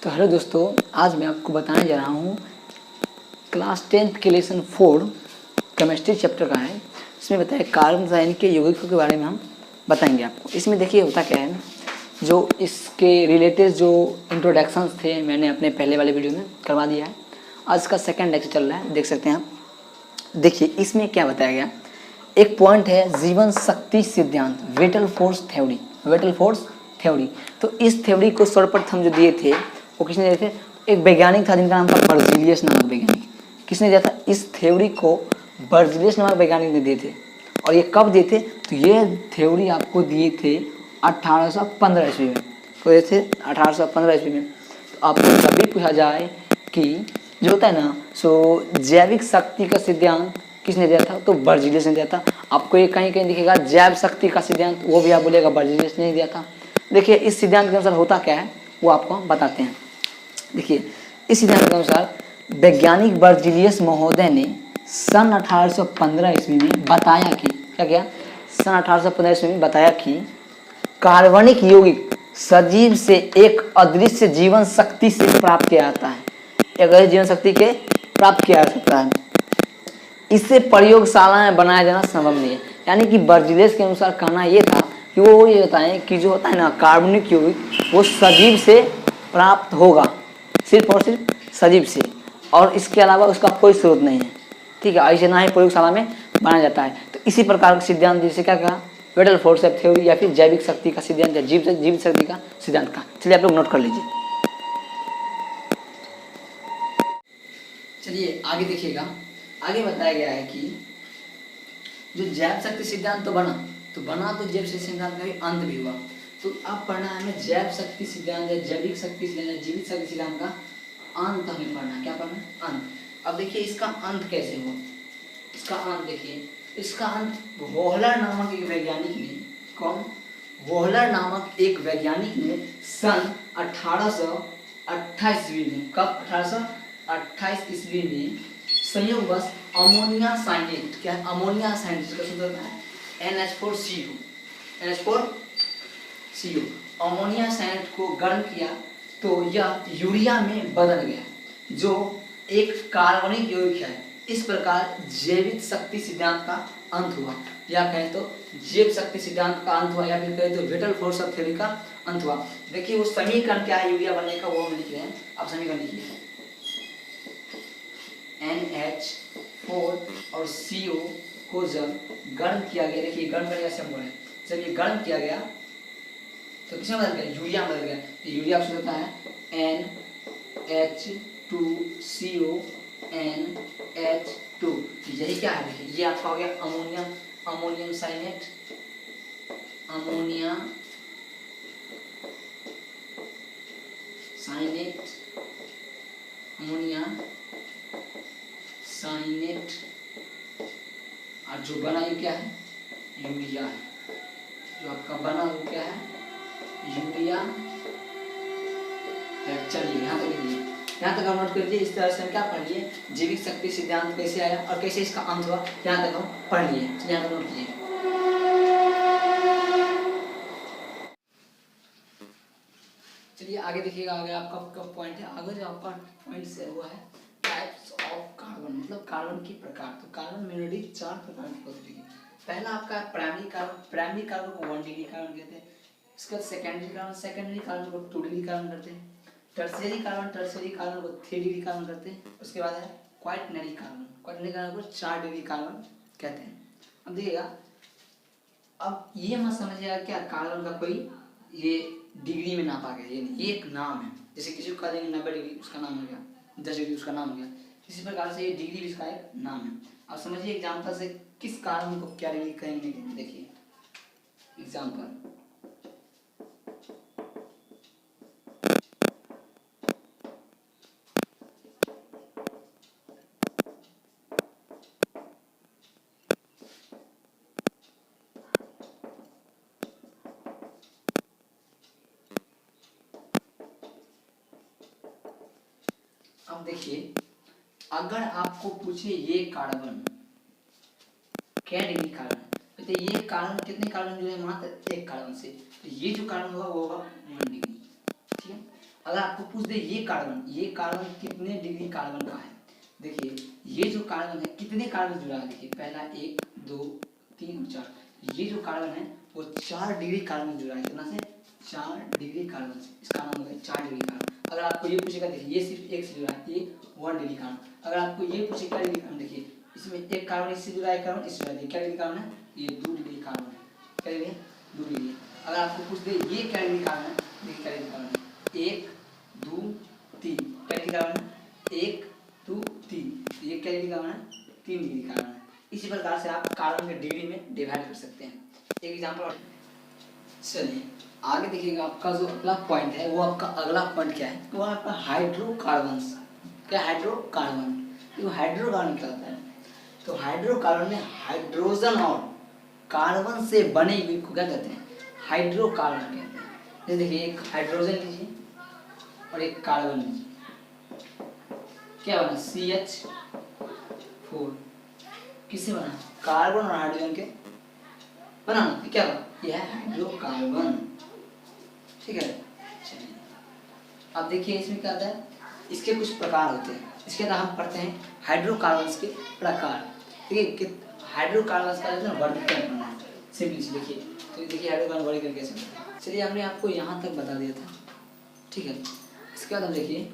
तो हेलो दोस्तों, आज मैं आपको बताने जा रहा हूँ क्लास 10th के लेसन 4 केमिस्ट्री चैप्टर का है। इसमें बताया कार्बन रासायनिक के यौगिकों के बारे में हम बताएंगे आपको। इसमें देखिए होता क्या है, जो इसके रिलेटेड जो इंट्रोडक्शंस थे मैंने अपने पहले वाले वीडियो में करवा दिया है। आज इसका सेकेंड लेक्चर चल रहा है, देख सकते हैं आप। देखिए इसमें क्या बताया गया, एक पॉइंट है जीवन शक्ति सिद्धांत, whittle force theory. Whittle force theory, तो इस थ्योरी को सर्वप्रथम जो दिए थे वो किसने दिए थे? एक वैज्ञानिक था जिनका नाम था बर्जीलियस नामक वैज्ञानिक। किसने दिया था इस थ्योरी को? बर्जीलियस नामक वैज्ञानिक ने दिए थे। और ये कब दिए थे? तो ये थ्योरी आपको दिए थे 1815 ईस्वी में। तो दिए थे 1815 ईस्वी में। तो आपको कभी पूछा जाए कि जो होता है ना, सो जैविक शक्ति का सिद्धांत किसने दिया था? तो बर्जीलियस ने दिया था। आपको ये कहीं कहीं दिखेगा जैव शक्ति का सिद्धांत, वो भी आप बोलेगा बर्जीलियस ने दिया था। देखिए इस सिद्धांत के अनुसार होता क्या है वो आपको हम बताते हैं। देखिए इस सिद्धांत के अनुसार वैज्ञानिक बर्जीलियस महोदय ने सन 1815 ईस्वी में बताया कि क्या किया? सन 1815 ईस्वी में बताया कि कार्बनिक यौगिक सजीव से एक अदृश्य जीवन शक्ति से प्राप्त किया जाता है। एक अदृश्य जीवन शक्ति के प्राप्त किया जा सकता है। इससे प्रयोगशाला में बनाया जाना संभव नहीं है। यानी कि बर्जीलियस के अनुसार कहना ये था कि वो ये बताएं कि जो होता है ना कार्बनिक यौगिक वो सजीव से प्राप्त होगा, सिर्फ और सिर्फ सजीव से, और इसके अलावा उसका कोई स्रोत नहीं है। ठीक है, ऐसे ना ही प्रयोगशाला में बनाया जाता है। तो इसी प्रकार का सिद्धांत जिसे क्या कहा? विटल फोर्स थ्योरी या फिर जैविक शक्ति का सिद्धांत या जीव शक्ति का सिद्धांत का। चलिए आप लोग नोट कर लीजिए। चलिए आगे देखिएगा। आगे बताया गया है कि जो जैव शक्ति सिद्धांत तो बना तो जैव शक्ति सिद्धांत का भी अंत भी हुआ। तो अब पढ़ना है हमें जैव शक्ति सिद्धांत या जैविक शक्ति सिद्धांत या जीवित शक्ति सिद्धांत का अंत हमें पढ़ना है। क्या पढ़ना है? अंत। अब देखिए इसका अंत कैसे हुआ। इसका अंत देखिए, इसका अंत वोहलर नामक एक वैज्ञानिक ने, कौन? वोहलर नामक एक वैज्ञानिक ने सन 1828 ईस्वी में, कब? 1828 ईस्वी में संयोगवश अमोनिया साइनेट, क्या है? अमोनिया साइनेट, जिसका सूत्र होता है NH4CO, NH4CO। अमोनिया साइनेट को गर्म किया तो यह यूरिया में बदल गया, जो एक कार्बनिक यौगिक है। इस प्रकार जैविक शक्ति सिद्धांत का अंत हुआ, या कहें तो जैव शक्ति सिद्धांत का अंत हुआ, या फिर कहें तो विटल फोर्स थ्योरी का अंत हुआ। देखिए वो समीकरण क्या है यूरिया बनने का, वो हम लिख रहे हैं। आप समीकरण लिखिए, NH4 और CO को जब गर्म किया गया, देखिए गर्म करने का सिंबल है, जब ये गर्म किया गया तो किसमें बदल गया? यूरिया बदल गया। यूरिया आपसे होता है NH2CO NH2। यही क्या है? देखिए ये आपका हो गया ammonia, ammonium cyanate, ammonia cyanate, ammonia cyanate, और जो बना ये क्या है? यूरिया है। जो आपका बना वो क्या है? यूरिया है। चलिए यहाँ तक लिखिए, यहाँ तक हम नोट कर लीजिए। इस तरह से हम क्या पढ़ लिए, जैविक शक्ति सिद्धांत कैसे आया और कैसे इसका अंत हुआ, यहाँ तक हम पढ़ लिए। चलिए यहाँ तक नोट कीजिए। चलिए आगे देखिएगा। आगे आपका पॉइंट है, आगे जो आपका पॉइंट से हुआ है टाइप्स ऑफ कार्बन, मतलब कार्बन की प्रकार। तो कार्बन मेनली 4 प्रकार की होती है। पहला आपका प्राइमरी कार्बन, प्राइमरी कार्बन को 1 डिग्री कार्बन कहते हैं। इसके बाद सेकेंडरी कार्बन, सेकेंडरी कार्बन को 2 डिग्री कार्बन करते हैं। टर्शियरी कार्बन, टर्शियरी कार्बन को 3 डिग्री कार्बन करते हैं। उसके बाद है क्वाaternary कार्बन, क्वाaternary कार्बन को 4 डिग्री कार्बन कहते हैं। अब देखिएगा, अब ये मत समझिएगा क्या कार्बन का कोई ये डिग्री में नापा गया, ये एक नाम है। जैसे किसी को कह देंगे 90 डिग्री, उसका नाम हो गया, 10 डिग्री उसका नाम हो गया। इसी प्रकार से ये डिग्री भी इसका एक नाम है। अब समझिए एग्जाम्पल से किस कार्बन को क्या डिग्री कहेंगे। देखिए एग्जाम्पल, अब देखिए अगर आपको पूछे ये कार्बन क्या डिग्री कार्बन, तो ये कार्बन कितने कार्बन जुड़े हैं? मात्र एक कार्बन से। तो ये जो कार्बन होगा वो होगा 1 डिग्री। ठीक है, अगर आपको पूछ दे ये कार्बन कितने डिग्री कार्बन का है, देखिए ये जो कार्बन है कितने कार्बन जुड़ा है, देखिए पहला 1 2 3 4, ये जो कार्बन है वो 4 डिग्री कार्बन जुड़ा है, कितना से 4 डिग्री कार्बन से, इसका नाम होगा 4 डिग्री कार्बन। अगर आपको ये पूछेगा, देखिए ये सिर्फ एक से जुड़ा है, ये 1 डिग्री कार्बन। अगर आपको ये पूछेगा क्या डिग्री कार्बन, देखिए इसमें एक कार्बन इससे जुड़ा है, कार्बन इससे जुड़ा है, क्या डिग्री कार्बन है, ये 2 डिग्री कार्बन है, क्या डिग्री है 2 डिग्री। अगर आपको पूछ दे ये क्या डिग्री कार्बन है, देखिए क्या डिग्री कार्बन है 1 2 3, क्या डिग्री कार्बन है 1 2 3, ये क्या डिग्री कार्बन है 3 डिग्री कार्बन है। इसी प्रकार से आप कार्बन के डिग्री में डिवाइड कर सकते हैं। एक एग्जांपल और चलिए आगे देखिएगा, आपका जो अगला पॉइंट है वो आपका अगला पॉइंट क्या है, वो आपका हाइड्रोकार्बन्स। क्या हाइड्रोकार्बन, तो हाइड्रोकार्बन क्या होता है, तो हाइड्रोकार्बन में हाइड्रोजन और कार्बन से बने हुए को क्या कहते हैं, हाइड्रोकार्बन कहते हैं। जैसे देखिए एक हाइड्रोजन लीजिए और एक कार्बन लीजिए, क्या बना CH4, किससे बना, कार्बन और हाइड्रोजन के बना, क्या बना, यह है हाइड्रोकार्बन, ठीक है। चलिए अब देखिए इसमें क्या आता है, इसके कुछ प्रकार होते हैं, इसके अंदर हम पढ़ते हैं हाइड्रोकार्बन्स के प्रकार। ठीक है, हाइड्रोकार्बन्स का जो है वर्गीकरण करना है, सिंपली से देखिए, तो देखिए हाइड्रोकार्बन वर्गीकरण कैसे होता है। चलिए हमने आपको यहाँ तक बता दिया था, ठीक है। इसके बाद हम देखिए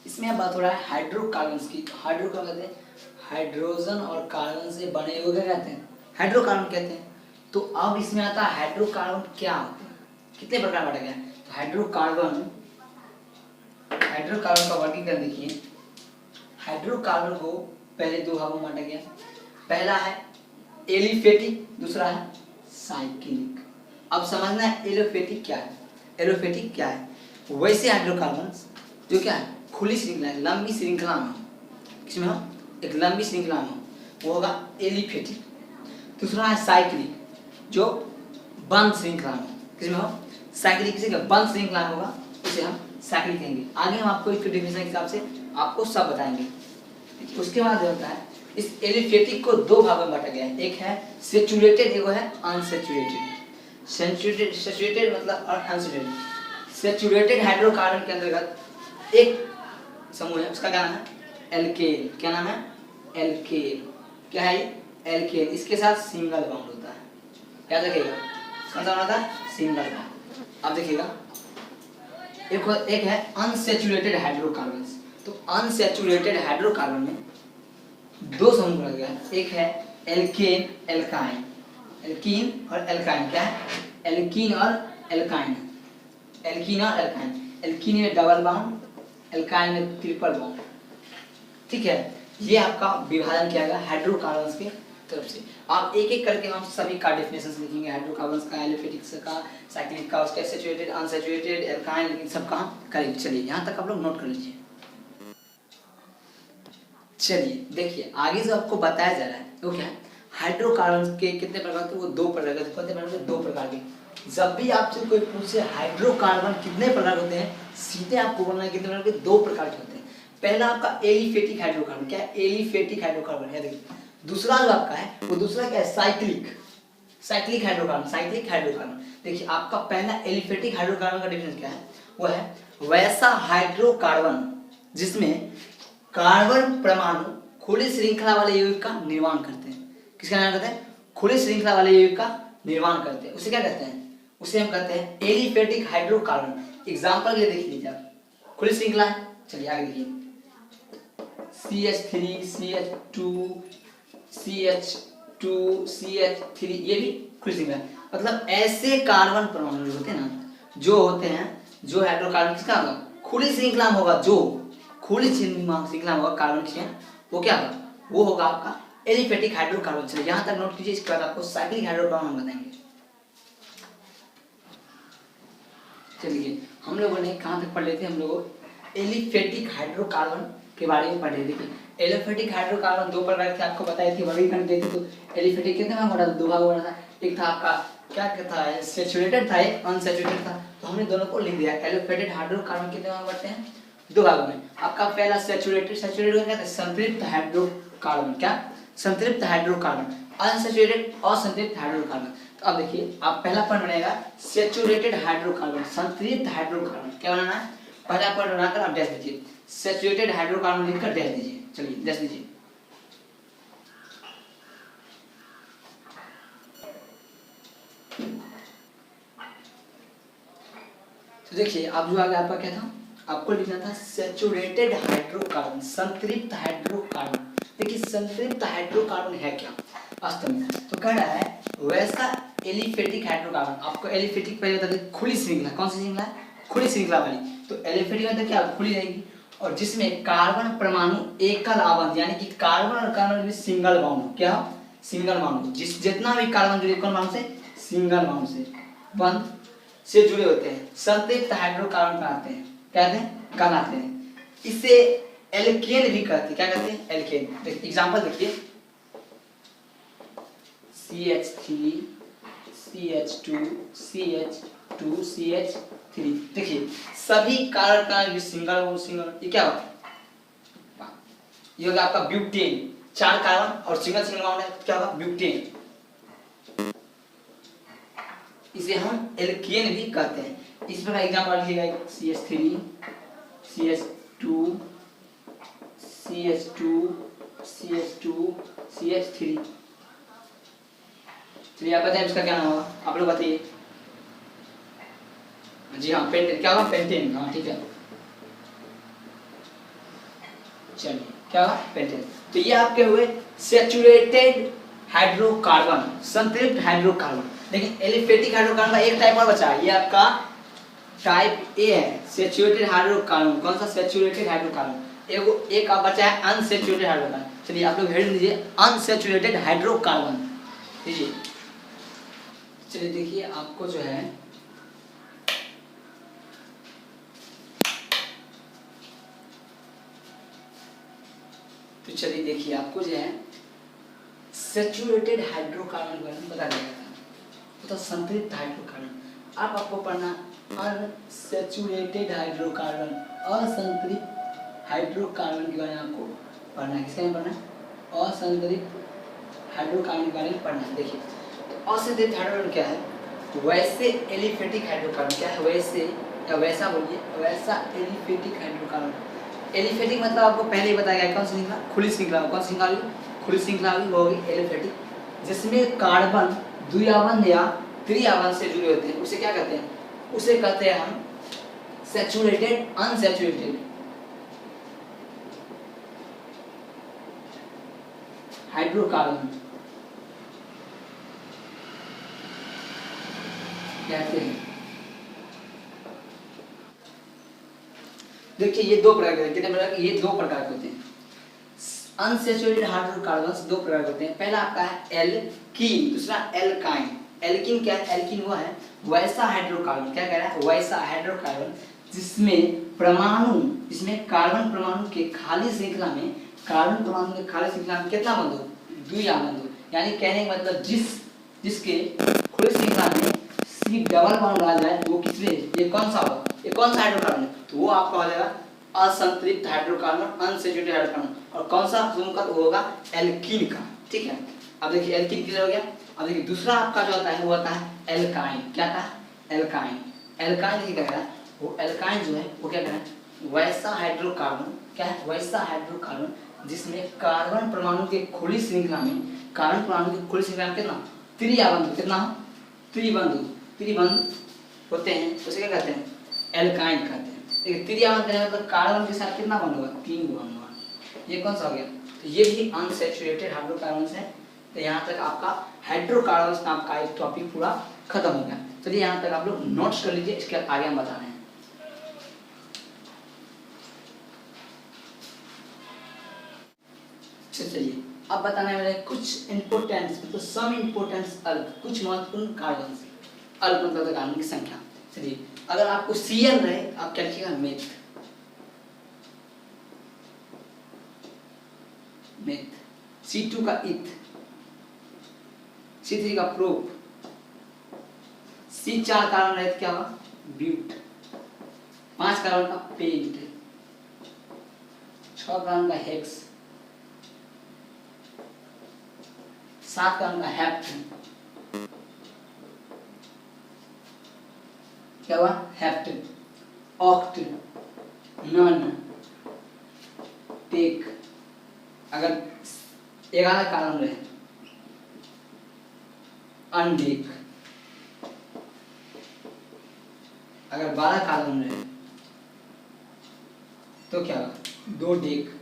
इसमें अब बात हो रहा है हाइड्रोकार्बन्स की। हाइड्रोकार्बन कहते हैं हाइड्रोजन और कार्बन से बने हुए, क्या कहते हैं, हाइड्रोकार्बन कहते हैं। तो अब इसमें आता है हाइड्रोकार्बन क्या होते हैं, कितने प्रकार बांटा गया है, तो हाइड्रोकार्बन का वर्गीकरण देखिए। हाइड्रोकार्बन को पहले 2 भागों में बांटा गया, पहला है एलिफेटिक, दूसरा है साइक्लिक। अब समझना है एलोफेटिक क्या है, एलोफेटिक क्या है। वैसे हाइड्रोकार्बन जो क्या है खुली श्रृंखला, लंबी श्रृंखला में, किसमें हो, एक लंबी श्रृंखला में वो होगा एलिफेटिक। दूसरा है साइक्लिक जो बंद श्रृंखला में, किसमें हो, साइक्लिक किसी का बंद श्रृंखला में होगा, उसे हम साइक्लिक कहेंगे। आगे हम आपको इसके डेफिनेशन के हिसाब से आपको सब बताएंगे। उसके बाद होता है इस एलिफेटिक को 2 भागों में बांटा गया है, एक है सेचुरेटेड, एक है अनसेचुरेटेड। सेचुरेटेड मतलब और अनसेचुरेटेड। सेचुरेटेड हाइड्रोकार्बन के अंतर्गत एक समूह है, उसका क्या नाम है, एल्केन। क्या नाम है, एल्केन। क्या है, एल्केन। इसके साथ सिंगल बॉन्ड होता है, याद रखिएगा, कौन सा होता है, सिंगल बॉन्ड। अब देखिएगा एक है अनसेचुरेटेड हाइड्रोकार्बन। तो अनसेचुरेटेड हाइड्रोकार्बन में 2 समूह बनाया गया है, एक है एल्केन एल्काइन। एल्कीन और एल्काइन, क्या है, एल्कीन और एल्काइन। एल्कीन और एल्काइन, एल्कीन में डबल बॉन्ड, एल्काइन में ट्रिपल बॉन्ड, ठीक है। ये आपका विभाजन किया गया हाइड्रोकार्बन्स के तरफ से। आप एक एक करके हम सभी का डेफिनेशंस लिखेंगे, हाइड्रोकार्बन्स का, एलिफेटिक का, साइक्लिक का, उसके सेचुरेटेड, अनसेचुरेटेड, एल्काइन, लेकिन सबका हम करेंगे। चलिए यहाँ तक आप लोग नोट कर लीजिए। चलिए देखिए आगे जो आपको बताया जा रहा है वो क्या है, हाइड्रोकार्बन के कितने प्रकार के, वो 2 प्रकार के, कितने प्रकार के, 2 प्रकार के। जब भी आपसे कोई पूछे हाइड्रोकार्बन कितने प्रकार होते हैं, सीधे आपको बोलना है कितने प्रकार के, 2 प्रकार के होते हैं। पहला आपका एलिफेटिक हाइड्रोकार्बन, क्या है, एलिफेटिक हाइड्रोकार्बन है। देखिए दूसरा जो आपका है वो दूसरा क्या है, cyclic, cyclic hydrocarbon, cyclic hydrocarbon. देखिए आपका पहला एलिफेटिक हाइड्रोकार्बन का डेफिनेशन क्या है, वो है वैसा हाइड्रोकार्बन जिसमें कार्बन परमाणु खुली श्रृंखला वाले यौगिक का निर्माण करते हैं। किसका निर्माण करते हैं, खुली श्रृंखला वाले यौगिक का निर्माण करते हैं, उसे क्या कहते हैं, उसे हम कहते हैं एलिफेटिक हाइड्रोकार्बन। एग्जांपल के लिए देख लीजिए आप, खुली श्रृंखला है, चलिए आगे देखिए CH3 CH2 CH2 CH3, ये भी खुली श्रृंखला है। मतलब ऐसे कार्बन परमाणु जो होते हैं ना, जो होते हैं, जो हाइड्रोकार्बन किसका होगा, खुली श्रृंखला में होगा, जो खुली श्रृंखला में होगा कार्बन की, वो क्या होगा, वो होगा आपका एलिफेटिक हाइड्रोकार्बन। चलिए यहाँ तक नोट कीजिए, इसके बाद आपको साइक्लिक हाइड्रोकार्बन हम बताएंगे। चलिए हम लोगों ने कहाँ तक पढ़ लेते हैं, हम लोग एलिफेटिक हाइड्रोकार्बन के बारे में पढ़े। देखिए एलिफेटिक हाइड्रोकार्बन 2 प्रकार के आपको बताए थे, वर्गीकरण दिए थे। तो एलिफेटिक कितने भाग बना था, 2 भाग बना था। एक था आपका क्या था, सैचुरेटेड था, एक अनसैचुरेटेड था। तो हमने दोनों को लिख दिया। एलिफेटिक हाइड्रोकार्बन कितने भाग बनते हैं, 2 भागों में। आपका पहला सैचुरेटेड, सैचुरेटेड क्या कहते हैं, संतृप्त हाइड्रोकार्बन। क्या, संतृप्त हाइड्रोकार्बन। Unsaturated असंतृप्त hydrocarbon. तो अब देखिए आप पहला पॉइंट बनेगा सैचुरेटेड हाइड्रोकार्बन, संतृप्त हाइड्रोकार्बन। क्या बनाना है? पहला पॉइंट बनाकर आप डैश दीजिए, सैचुरेटेड हाइड्रोकार्बन लिखकर डैश दीजिए। चलिए डैश दीजिए। तो देखिए आप जो आगे आपका क्या था, आपको लिखना था सैचुरेटेड हाइड्रोकार्बन, संतृप्त हाइड्रोकार्बन। देखिए संतृप्त हाइड्रोकार्बन है क्या वास्तव में? तो कह रहा है वैसा एलिफेटिक हाइड्रोकार्बन। आपको एलिफेटिक पहले बता दें, खुली श्रृंखला। कौन सी श्रृंखला है? खुली श्रृंखला वाली। तो एलिफेटिक मतलब क्या? खुली रहेगी, और जिसमें कार्बन परमाणु एकल आबंध, यानी कि कार्बन और कार्बन में सिंगल बाउंड। क्या? Single bound. जितना भी कार्बन जुड़े कौन बाउंड से? सिंगल बाउंड से बंध से जुड़े होते हैं, संतृप्त हाइड्रोकार्बन कहते हैं। कहते हैं कहलाते हैं। इसे एल्केन भी कहते हैं। क्या कहते हैं? एल्केन। एग्जांपल देखिए, CH3 CH2 CH2 CH3। देखिए सभी कार्बन का जो सिंगल सिंगल, ये क्या होता है? ये होगा आपका ब्यूटेन। 4 कार्बन और सिंगल सिंगल बाउंड है, क्या होगा? ब्यूटेन। इसे हम एल्केन भी कहते हैं। इस प्रकार एग्जांपल लिखिएगा, CH3 CH2 CH2 CH2 CH3। चलिए आप बताइए इसका क्या नाम होगा? आप लोग बताइए। जी हाँ, पेंटेन। क्या होगा? पेंटेन। हाँ ठीक है, चलिए क्या होगा? पेंटेन। तो ये आपके हुए सैचुरेटेड हाइड्रोकार्बन, संतृप्त हाइड्रोकार्बन। लेकिन एलिफेटिक हाइड्रोकार्बन का एक टाइप और बचा है, ये आपका टाइप ए है, सैचुरेटेड हाइड्रोकार्बन। कौन सा? Saturated hydrocarbon. एक आप बचा है अनसैचुरेटेड हाइड्रोकार्बन। चलिए आप लोग हेड दीजिए, अनसैचुरेटेड हाइड्रोकार्बन दीजिए। चलिए देखिए आपको जो है तो चलिए देखिए आपको जो है सैचुरेटेड हाइड्रोकार्बन के बारे में बता दिया था, तो संतृप्त हाइड्रोकार्बन। अब आपको पढ़ना अनसैचुरेटेड हाइड्रोकार्बन, असंतृप्त हाइड्रोकार्बन के बारे में आपको पढ़ना है। किसके बारे में पढ़ना है? असंतृप्त हाइड्रोकार्बन के बारे में पढ़ना है। देखिए तो असंतृप्त हाइड्रोकार्बन क्या है? वैसे एलिफेटिक हाइड्रोकार्बन। क्या है? वैसे या वैसा बोलिए, वैसा एलिफेटिक हाइड्रोकार्बन। एलिफेटिक मतलब आपको पहले ही बताया गया, कौन सी श्रृंखला? खुली श्रृंखला। कौन श्रृंखला होगी? खुली श्रृंखला होगी एलिफेटिक, जिसमें कार्बन द्विआबंध या त्रिआबंध से जुड़े होते हैं। उसे क्या कहते हैं? उसे कहते हैं हम सैचुरेटेड अनसैचुरेटेड हाइड्रोकार्बन कहते हैं। देखिए ये दो प्रकार के, कितने प्रकार? ये दो प्रकार के होते हैं। अनसैचुरेटेड हाइड्रोकार्बन्स दो प्रकार के होते हैं। पहला आपका है एल्कीन, दूसरा एल्काइन। एल्कीन क्या है? एल्कीन वो है वैसा हाइड्रोकार्बन। क्या कह रहा है? वैसा हाइड्रोकार्बन जिसमें परमाणु, जिसमें कार्बन परमाणु के खाली श्रृंखला में, कार्बन परमाणु के खाली श्रृंखला में कितना बंध हो? द्विआबंध हो। यानी कहने का मतलब जिसके खुली श्रृंखला में C डबल बॉन्ड आ जाए वो किसमें? ये कौन सा होगा? ये कौन सा हाइड्रोकार्बन है? तो वो आपका हो जाएगा असंतृप्त हाइड्रोकार्बन, अनसैचुरेटेड हाइड्रोकार्बन। और कौन सा का? तो होगा एल्कीन का। ठीक है, अब देखिए एल्कीन क्लियर हो गया। अब देखिए दूसरा आपका जो होता है वो होता है एल्काइन। क्या था? एल्काइन। एल्काइन देखिए क्या कह रहा है? वो एल्काइन जो है वो क्या कह रहा है? वैसा हाइड्रोकार्बन। क्या है? वैसा हाइड्रोकार्बन जिसमें कार्बन परमाणु के खुली श्रृंखला में, कार्बन परमाणु की खुली श्रृंखला में कितना? त्रिआबंध। कितना? त्रिबंध। त्रिबंध होते हैं, उसे क्या कहते हैं? एल्काइन कहते हैं। देखिए त्रिआबंध का मतलब कार्बन के साथ कितना बॉन्ड होगा? 3 बॉन्ड होगा। ये कौन सा हो गया? तो ये भी अनसैचुरेटेड हाइड्रोकार्बन्स है। तो यहाँ तक आपका हाइड्रोकार्बन्स नाम का एक टॉपिक पूरा खत्म हो गया। चलिए यहाँ तक आप लोग नोट्स कर लीजिए, इसके आगे हम बता रहे हैं। चलिए अब बताने वाले कुछ इंपोर्टेंस, मतलब सम इंपोर्टेंस अल्क, कुछ महत्वपूर्ण कार्बन। अल्क मतलब कार्बन की संख्या। चलिए अगर आपको Cl रहे आप क्या लिखिएगा? मेथ। मेथ। C2 का इथ, C3 का प्रोप, C4 कार्बन रहे क्या होगा? ब्यूट, 5 कार्बन का पेंट, 6 कार्बन का हेक्स, 7 का अंक हेप्ट, क्या हुआ हेप्ट, ऑक्ट, नन, टेक। अगर 11 कॉलम रहे अनडेक, अगर 12 कॉलम रहे तो क्या होगा 2 डेक।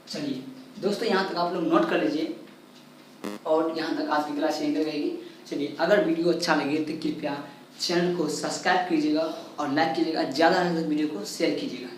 चलिए दोस्तों, यहाँ तक आप लोग नोट कर लीजिए और यहाँ तक आज की क्लास यहीं तक रहेगी। चलिए, अगर वीडियो अच्छा लगे तो कृपया चैनल को सब्सक्राइब कीजिएगा और लाइक कीजिएगा, ज़्यादा से ज़्यादा वीडियो को शेयर कीजिएगा।